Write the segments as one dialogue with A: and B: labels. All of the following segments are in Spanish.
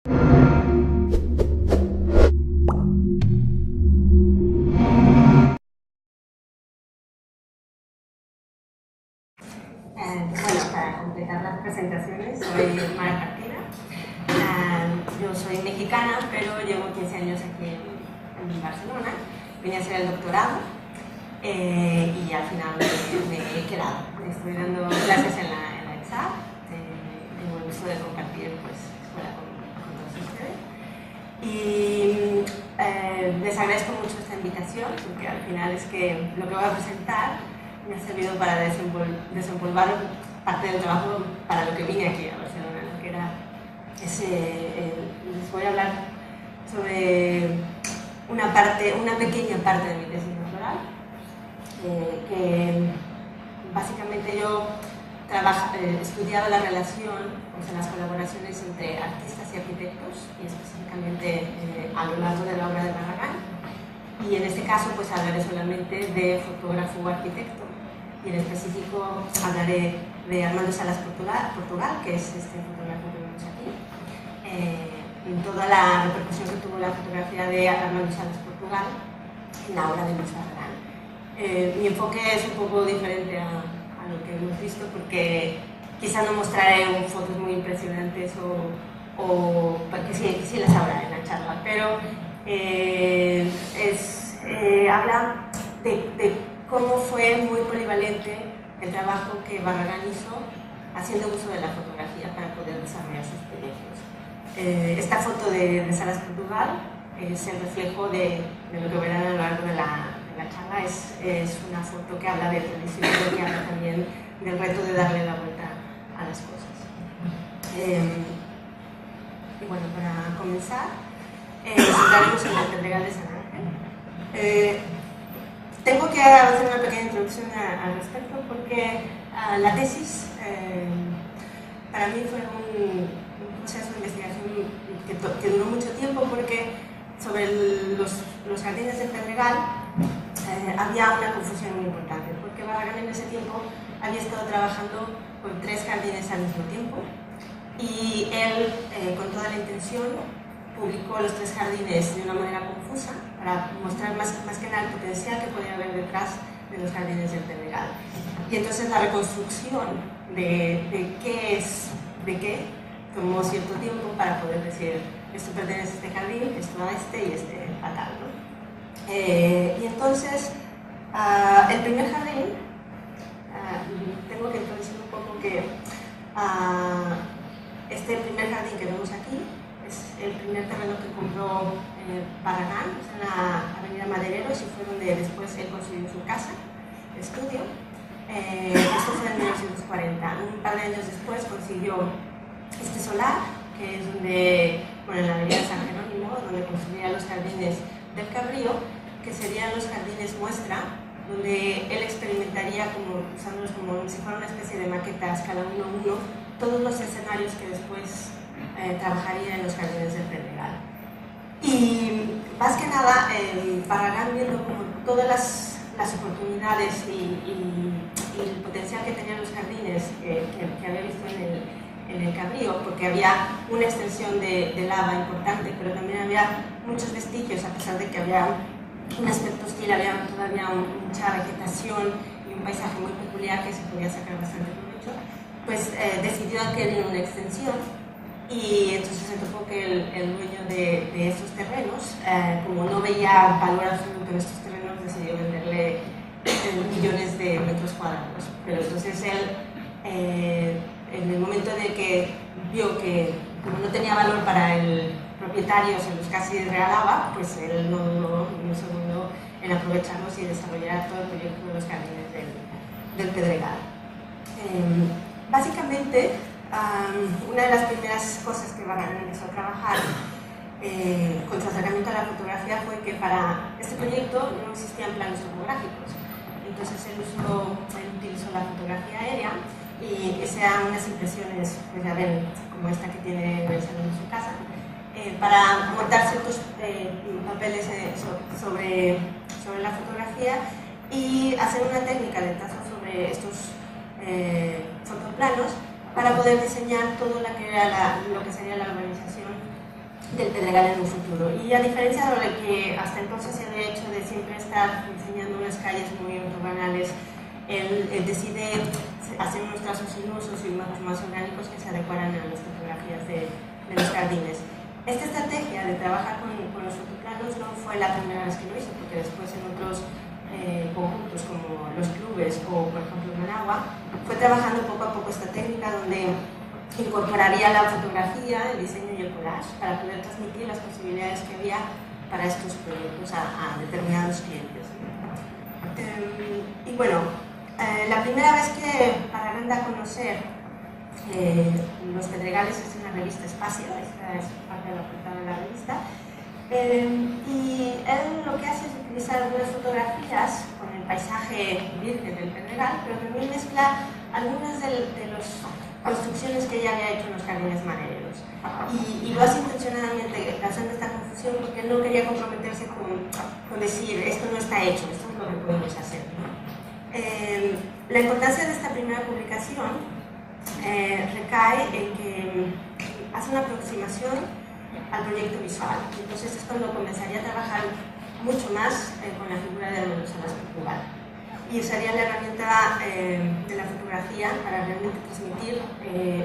A: Bueno, para completar las presentaciones, soy Mara Partida. Yo soy mexicana, pero llevo 15 años aquí en Barcelona. Vine a hacer el doctorado y al final me he quedado. Estoy dando clases en la EXAD. Tengo el gusto de compartir escuela con todos ustedes. Y les agradezco mucho esta invitación, porque al final es que lo que voy a presentar me ha servido para desempolvar parte del trabajo para lo que vine aquí a Barcelona, ¿no? Que era les voy a hablar sobre una pequeña parte de mi tesis doctoral, que básicamente yo estudiaba la relación, las colaboraciones entre artistas y arquitectos, y específicamente a lo largo de la obra de Barragán. Y en este caso pues hablaré solamente de fotógrafo o arquitecto, y en específico hablaré de Armando Salas Portugal, que es este fotógrafo que vemos aquí, en toda la repercusión que tuvo la fotografía de Armando Salas Portugal en la obra de Luis Barragán. Mi enfoque es un poco diferente a lo que hemos visto, porque quizás no mostraré fotos muy impresionantes o porque sí las habrá en la charla, pero habla de cómo fue muy polivalente el trabajo que Barragán hizo haciendo uso de la fotografía para poder desarrollar sus proyectos. Esta foto de Salas Portugal es el reflejo de lo que verán a lo largo de la charla. Es una foto que habla de tradición y que habla también del reto de darle la vuelta a las cosas. Y bueno, para comenzar, centraremos en la Pedregal de San Ángel. Tengo que hacer una pequeña introducción al respecto, porque la tesis para mí fue un proceso de investigación que duró mucho tiempo, porque sobre los jardines de Pedregal había una confusión muy importante, porque Barragán en ese tiempo había estado trabajando con 3 jardines al mismo tiempo, y él, con toda la intención, publicó los 3 jardines de una manera confusa para mostrar más que nada el potencial que podía haber detrás de los jardines del Pedregal. Y entonces la reconstrucción de qué es de qué tomó cierto tiempo para poder decir esto pertenece a este jardín, esto a este y este a tal, ¿no? Y entonces el primer jardín, tengo que introducir un poco que este primer jardín que vemos aquí es el primer terreno que compró Barragán, en la avenida Madereros, y fue donde después él construyó su casa, estudio. Esto fue en 1940. Un par de años después consiguió este solar, que es donde, en la avenida San Jerónimo, donde construía los jardines del Cabrío, que serían los jardines muestra, donde él experimentaría usándolos como si fuera una especie de maqueta a escala 1:1, todos los escenarios que después trabajaría en los jardines del Pedregal. Y más que nada, Barragán, viendo como todas las oportunidades y el potencial que tenían los jardines que había visto en el Cabrío, porque había una extensión de lava importante, pero también había muchos vestigios, a pesar de que había un aspecto hostil, había todavía mucha vegetación y un paisaje muy peculiar que se podía sacar bastante provecho, pues decidió adquirir una extensión. Y entonces se topó que el dueño de estos terrenos, como no veía valor absoluto en estos terrenos, decidió venderle millones de metros cuadrados. Pero entonces él, en el momento de que vio que como no tenía valor para el propietario, se los casi regalaba, pues él no dudó ni un segundo en aprovecharlos y desarrollar todo el proyecto de los jardines del Pedregal. Básicamente, una de las primeras cosas que Barragán empezó a trabajar con su acercamiento a la fotografía fue que para este proyecto no existían planos topográficos. Entonces él utilizó la fotografía aérea, y que sean unas impresiones, pues ya ven, como esta que tiene en el salón de su casa, para montar ciertos papeles sobre la fotografía y hacer una técnica de trazo sobre estos fotoplanos para poder diseñar todo lo que sería la urbanización del Pedregal en un futuro. Y a diferencia de lo que hasta entonces se había hecho de siempre estar diseñando unas calles muy ortogonales, él decide hacer unos trazos sinuosos y más orgánicos que se adecuaran a las topografías de los jardines. Esta estrategia de trabajar con los fotoplanos no fue la primera vez que lo hizo, porque después en otros conjuntos como los clubes o por ejemplo Managua, fue trabajando poco a poco esta técnica donde incorporaría la fotografía, el diseño y el collage para poder transmitir las posibilidades que había para estos proyectos a determinados clientes. Y bueno, la primera vez que Barragán da a conocer los Pedregales es en la revista Espacio, esta es parte de la portada de la revista, y él lo que hace es utilizar algunas fotografías con el paisaje virgen del Pedregal, pero también mezcla algunas de las construcciones que ella había hecho en los jardines madereros. Y lo hace intencionadamente, causando esta confusión, porque él no quería comprometerse con decir esto no está hecho, esto es lo que podemos hacer. La importancia de esta primera publicación recae en que hace una aproximación al proyecto visual. Entonces es cuando comenzaría a trabajar mucho más con la figura de Manuel Salas Portugal. Y usaría la herramienta de la fotografía para realmente transmitir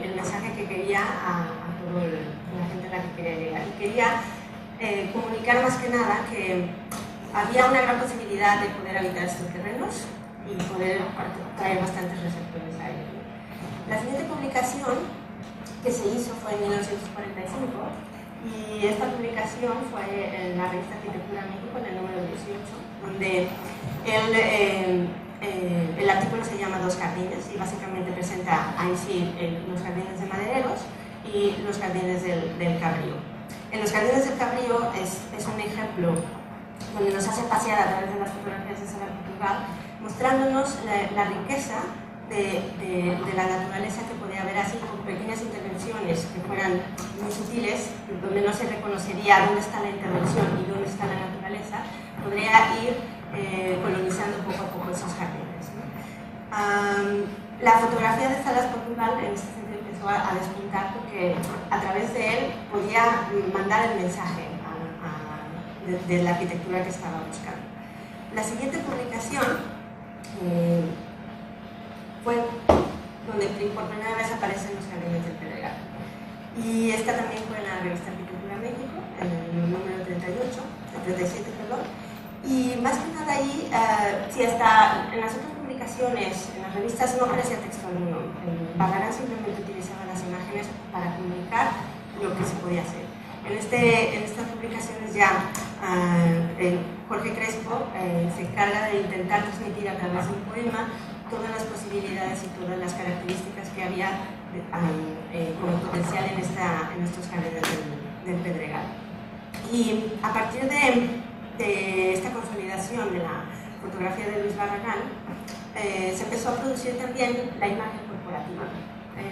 A: el mensaje que quería a toda la gente a la que quería llegar. Y quería comunicar más que nada que había una gran posibilidad de poder habitar estos terrenos y poder traer bastantes receptores a ellos. La siguiente publicación que se hizo fue en 1945 y esta publicación fue en la revista Arquitectura México, en el número 18, donde el artículo se llama Dos jardines y básicamente presenta ahí sí los jardines de Madereros y los jardines del Cabrío. En los jardines del Cabrío es un ejemplo donde nos hace pasear a través de las fotografías de Salas Portugal, mostrándonos la riqueza de la naturaleza que podía haber, así con pequeñas intervenciones que fueran muy sutiles, donde no se reconocería dónde está la intervención y dónde está la naturaleza, podría ir colonizando poco a poco esos jardines, ¿no? La fotografía de Salas Portugal en este sentido empezó a despuntar porque a través de él podía mandar el mensaje de la arquitectura que estaba buscando. La siguiente publicación fue donde por primera vez aparecen los jardines del Pedregal. Y esta también fue en la revista Arquitectura México, en el número 37, perdón. Y más que nada ahí, si hasta en las otras publicaciones, en las revistas no aparecía texto alguno, Barragán simplemente utilizaba las imágenes para comunicar lo que se podía hacer. En estas publicaciones ya Jorge Crespo se encarga de intentar transmitir a través de un poema todas las posibilidades y todas las características que había como potencial en estos jardines del Pedregal. Y a partir de esta consolidación de la fotografía de Luis Barragán, se empezó a producir también la imagen corporativa.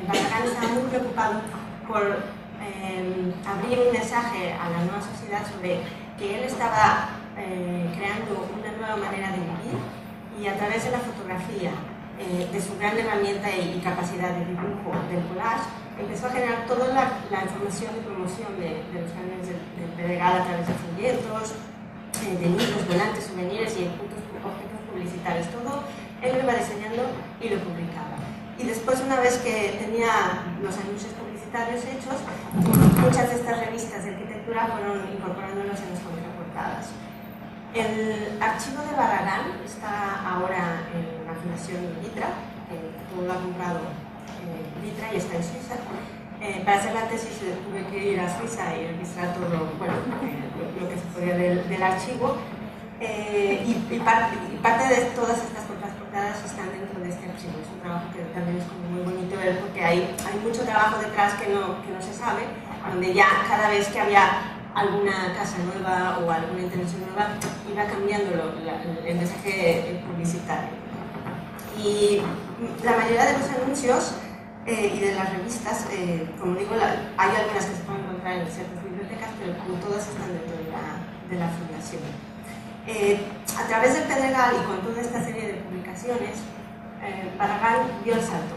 A: Barragán estaba muy preocupado por abrir un mensaje a la nueva sociedad sobre que él estaba creando una nueva manera de vivir y a través de la fotografía, de su gran herramienta y capacidad de dibujo del collage, empezó a generar toda la información y promoción de los jardines del Pedregal a través de folletos, de libros, volantes, souvenirs y objetos publicitarios. Todo él lo iba diseñando y lo publicaba. Y después, una vez que tenía los anuncios publicitarios hechos, muchas de estas revistas de arquitectura fueron incorporándolos en las contraportadas. El archivo de Barragán está ahora en la Fundación Vitra, todo lo ha comprado Vitra y está en Suiza. Para hacer la tesis tuve que ir a Suiza y registrar todo lo que se podía del archivo. Y parte de todas estas contraportadas están dentro de este archivo. Es un trabajo que también es como muy bonito ver porque hay mucho trabajo detrás que no se sabe, donde ya cada vez que había alguna casa nueva o alguna intervención nueva iba cambiando el mensaje publicitario. Y la mayoría de los anuncios y de las revistas, como digo, hay algunas que se pueden encontrar en ciertas bibliotecas, pero todas están dentro de la fundación. A través del Pedregal y con toda esta serie de publicaciones, Barragán dio el salto.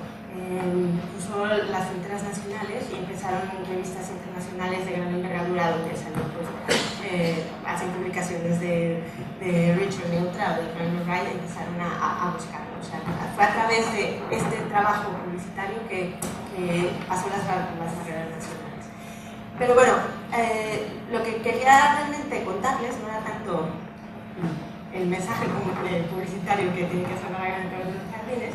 A: Usó las fronteras nacionales y empezaron revistas internacionales de gran envergadura donde salió, pues, hacen publicaciones de Richard Neutra o de Frank Wright, empezaron a buscarlo. O sea, fue a través de este trabajo publicitario que pasó las barreras nacionales. Pero bueno, lo que quería realmente contarles no era tanto el mensaje publicitario que tiene que hacer Barragán a través de los jardines,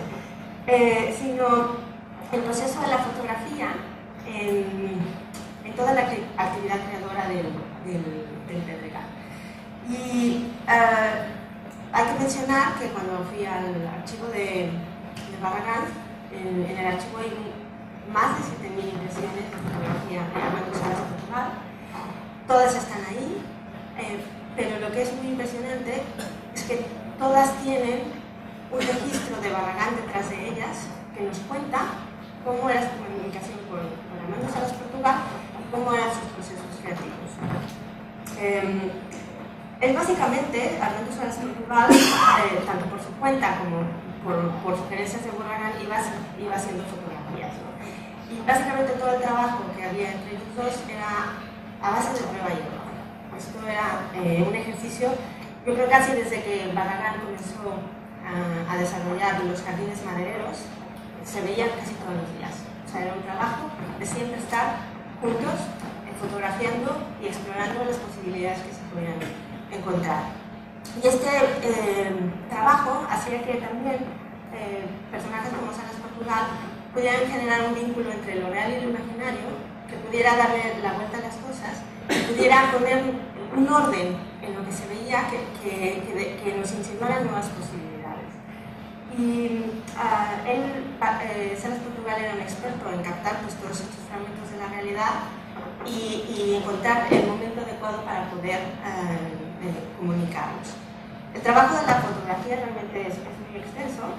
A: sino el proceso de la fotografía en toda la actividad creadora del Pedregal. Y hay que mencionar que cuando fui al archivo de Barragán, en el archivo hay más de 7.000 impresiones de fotografía de Armando Salas Portugal. Todas están ahí, pero lo que es muy impresionante es que todas tienen un registro de Barragán detrás de ellas que nos cuenta cómo era su comunicación con Armando Salas Portugal y cómo eran sus procesos creativos. Es básicamente Armando Salas Portugal, tanto por su cuenta como por sugerencias de Barragán, iba haciendo fotografías, ¿no? Y básicamente todo el trabajo que había entre ellos dos era a base de prueba y error. Esto era un ejercicio, yo creo casi desde que Barragán comenzó a desarrollar los jardines madereros, se veían casi todos los días. O sea, era un trabajo de siempre estar juntos, fotografiando y explorando las posibilidades que se podían encontrar. Y este trabajo hacía que también personajes como Salas Portugal pudieran generar un vínculo entre lo real y lo imaginario, que pudiera darle la vuelta a las cosas, que pudiera poner un orden en lo que se veía que nos insinuaran nuevas posibilidades. Y Salas Portugal era un experto en captar, pues, todos estos fragmentos de la realidad y encontrar el momento adecuado para poder comunicarlos. El trabajo de la fotografía realmente es muy extenso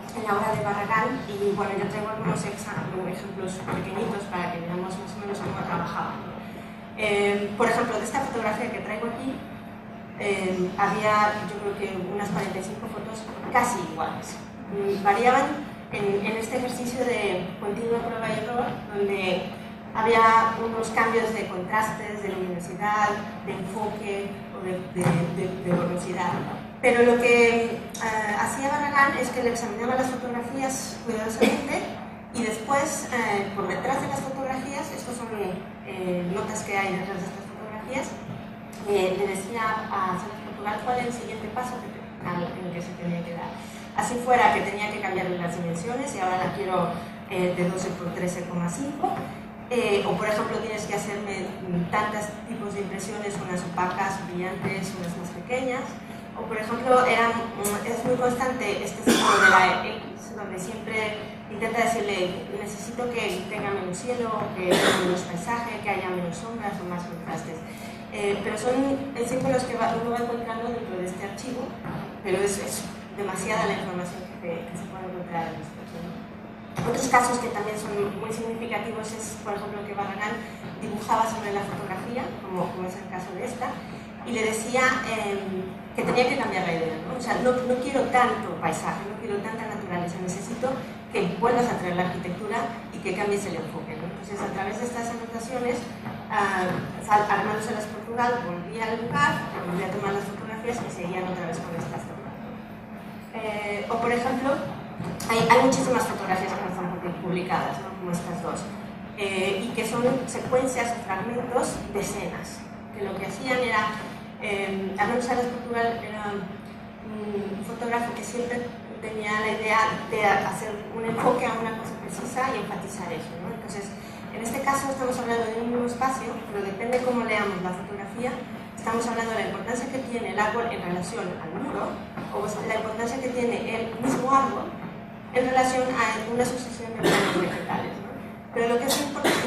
A: en la obra de Barragán, y bueno, yo traigo algunos ejemplos pequeñitos para que veamos más o menos cómo trabajaba. Por ejemplo, de esta fotografía que traigo aquí, había, yo creo que unas 45 fotos casi iguales. Variaban en este ejercicio de continua prueba y error, donde había unos cambios de contrastes, de luminosidad, de enfoque o de borrosidad. Pero lo que hacía Barragán es que le examinaba las fotografías cuidadosamente y después, por detrás de las fotografías, estas son notas que hay detrás de estas fotografías, le decía a Salas Portugal cuál era el siguiente paso en el que se tenía que dar. Así fuera que tenía que cambiarle las dimensiones y ahora la quiero de 12 por 13,5. O por ejemplo tienes que hacerme tantos tipos de impresiones, unas opacas, brillantes, unas más pequeñas. O por ejemplo es muy constante este ciclo de la X, donde siempre intenta decirle necesito que tenga menos cielo, que haya menos paisaje, que haya menos sombras o más contrastes. Pero son círculos que uno va encontrando dentro de este archivo, pero es demasiada la información que se puede encontrar en este archivo. Otros casos que también son muy significativos es, por ejemplo, que Barragán dibujaba sobre la fotografía, como es el caso de esta, y le decía que tenía que cambiar la idea, ¿no? O sea, no quiero tanto paisaje, no quiero tanta naturaleza, necesito que vuelvas a traer la arquitectura y que cambies el enfoque, ¿no? Entonces, a través de estas anotaciones, Armando Salas Portugal volvía al lugar, volvía a tomar las fotografías y seguían otra vez con estas tomas. O, por ejemplo, hay muchísimas fotografías que no están publicadas, ¿no? Como estas dos, y que son secuencias o fragmentos de escenas, que lo que hacían era, Armando Salas Portugal era un fotógrafo que siempre tenía la idea de hacer un enfoque a una cosa precisa y enfatizar eso, ¿no? Entonces, en este caso estamos hablando de un mismo espacio, pero depende cómo leamos la fotografía, estamos hablando de la importancia que tiene el árbol en relación al muro, o la importancia que tiene el mismo árbol en relación a una sucesión de planos vegetales, ¿no? Pero lo que es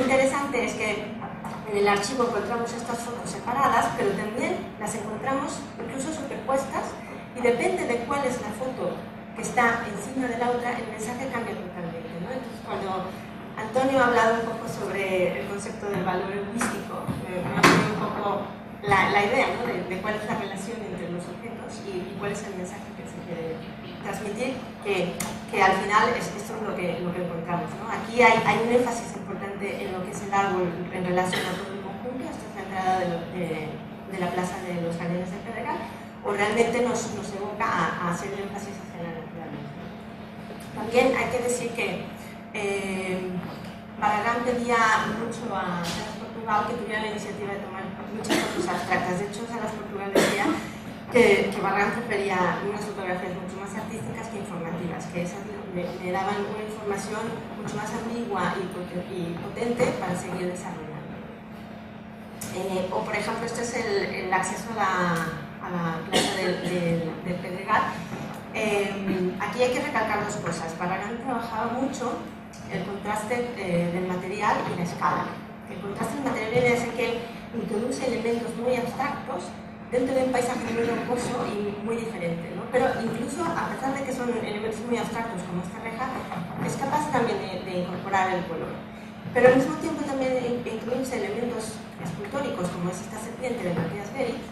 A: interesante es que en el archivo encontramos estas fotos separadas, pero también las encontramos incluso superpuestas, y depende de cuál es la foto que está encima de la otra, el mensaje cambia totalmente, ¿no? Entonces, cuando Antonio ha hablado un poco sobre el concepto del valor heurístico, me ha dado un poco la idea, ¿no? de cuál es la relación entre los objetos y cuál es el mensaje que se quiere transmitir, que al final esto es lo que encontramos, ¿no? Aquí aquí hay un énfasis importante en lo que es el árbol en relación a todo el conjunto. Esta es la entrada de la plaza de los Jardines del Pedregal, o realmente nos evoca a hacer el énfasis hacia la naturaleza. También hay que decir que Barragán pedía mucho a Salas Portugal que tuviera la iniciativa de tomar muchas fotos abstractas. De hecho, Salas Portugal decía que Barragán prefería unas fotografías mucho más artísticas que informativas, que esas le daban una información mucho más ambigua y potente para seguir desarrollando. O por ejemplo, este es el acceso a la plaza del Pedregal. Aquí hay que recalcar dos cosas. Barragán trabajaba mucho el contraste del material y la escala. El contraste del material viene a ser que introduce elementos muy abstractos dentro de un paisaje muy rocoso y muy diferente, ¿no? Pero incluso, a pesar de que son elementos muy abstractos como esta reja, es capaz también de incorporar el color. Pero al mismo tiempo también introduce elementos escultóricos como es esta serpiente de Matías Geritz,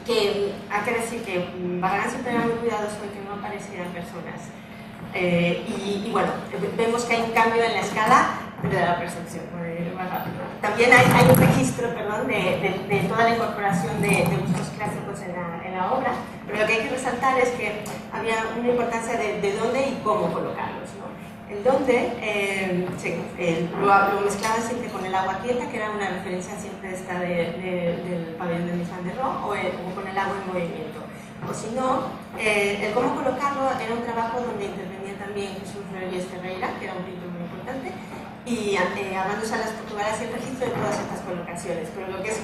A: que hay que decir que Barragán siempre era muy cuidadoso de que no aparecieran personas. Y bueno, vemos que hay un cambio en la escala de la percepción, más rápido. También hay un registro, perdón, de toda la incorporación de usos clásicos en la obra, pero lo que hay que resaltar es que había una importancia de dónde y cómo colocarlos, ¿no? El dónde lo mezclaba siempre con el agua quieta, que era una referencia siempre esta del pabellón de Mies van der Rohe, o con el agua en movimiento. O si no, el cómo colocarlo era un trabajo donde intervenía también Jesús Reyes Ferreira, que era un pintor muy importante, y hablando de Salas Portugal hacía el registro de todas estas colocaciones. Pero lo que es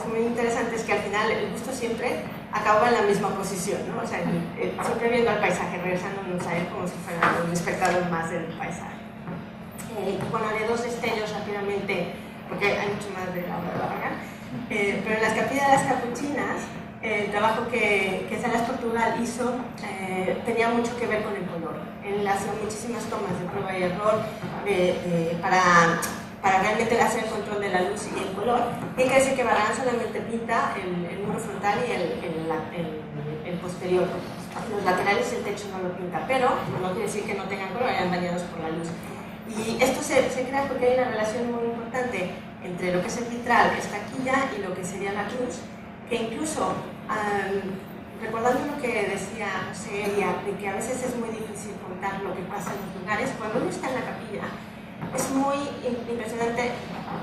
A: muy interesante es que al final el gusto siempre acaba en la misma posición, ¿no? O sea, siempre viendo al paisaje, regresándonos a él como si fuera un espectador más del paisaje. Bueno, haré dos destellos rápidamente, porque hay mucho más de la obra de Barragán, pero en las capillas de las Capuchinas, el trabajo que Salas Portugal hizo tenía mucho que ver con el color. Él hacía muchísimas tomas de prueba y error para realmente hacer el control de la luz y el color. Y hay que decir que Barragán solamente pinta el muro frontal y el posterior. Los laterales y el techo no lo pinta, pero no quiere decir que no tengan color, vayan bañados por la luz. Y esto se crea porque hay una relación muy importante entre lo que es el vitral, esta quilla, y lo que sería la cruz, que incluso, recordando lo que decía José, de que a veces es muy difícil contar lo que pasa en los lugares, cuando uno está en la capilla, es muy impresionante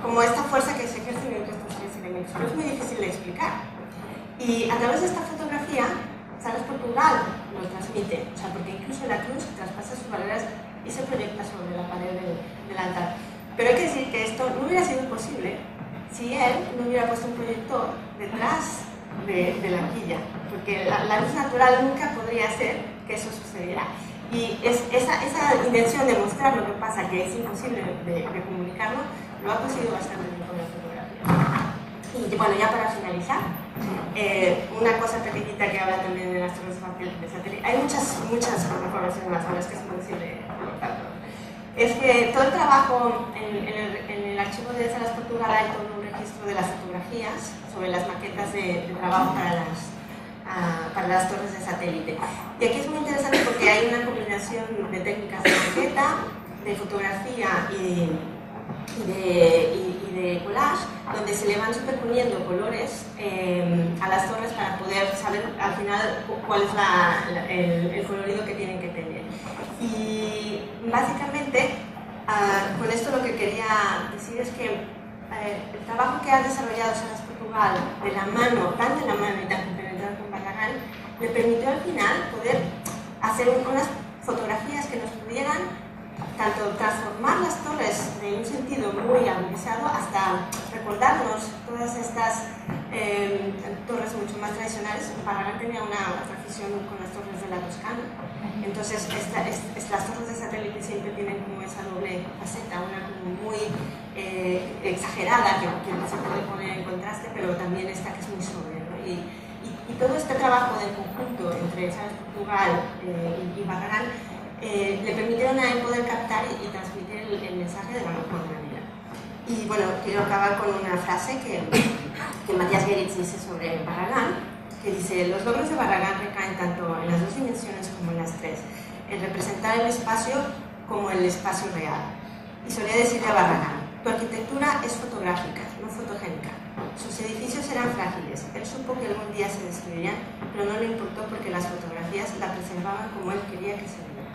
A: como esta fuerza que se ejerce en estos tres elementos, pero es muy difícil de explicar. Y a través de esta fotografía, Salas Portugal lo transmite, o sea, porque incluso la cruz traspasa sus barreras y se proyecta sobre la pared del altar. Pero hay que decir que esto no hubiera sido posible si él no hubiera puesto un proyector detrás de la quilla, porque la luz natural nunca podría hacer que eso sucediera. Y esa intención de mostrar lo que pasa, que es imposible de comunicarlo, lo ha conseguido bastante bien con la fotografía. Y bueno, ya para finalizar, una cosa pequeñita que habla también de las torres de satélite. Hay muchas informaciones en las obras que es imposible colocarlo. Es que todo el trabajo en el archivo de Salas Portugal hay todo un registro de las fotografías sobre las maquetas de trabajo para las torres de satélite. Y aquí es muy interesante porque hay una combinación de técnicas de maqueta, de fotografía y de collage, donde se le van superponiendo colores a las torres para poder saber al final cuál es el colorido que tienen que tener. Y básicamente, con esto lo que quería decir es que el trabajo que ha desarrollado Salas Portugal de la mano, tan de la mano y tan complementado con Barragán, le permitió al final poder hacer unas fotografías que nos pudieran tanto transformar las torres en un sentido muy agudizado hasta recordarnos todas estas torres mucho más tradicionales. Barragán tenía una afición con las torres de la Toscana, entonces las torres de satélite siempre tienen como esa doble faceta, una como muy exagerada que se puede poner en contraste, pero también esta que es muy sobria, ¿no? Y todo este trabajo del conjunto entre Salas Portugal y Barragán le permitieron a él poder captar y transmitir el mensaje de la mejor manera. Y bueno, quiero acabar con una frase que Matías Geritz dice sobre Barragán, que dice: los logros de Barragán recaen tanto en las dos dimensiones como en las tres, en representar el espacio como el espacio real. y solía decirle a Barragán: tu arquitectura es fotográfica, no fotogénica. Sus edificios eran frágiles. Él supo que algún día se destruirían, pero no le importó porque las fotografías la preservaban como él quería que se viera.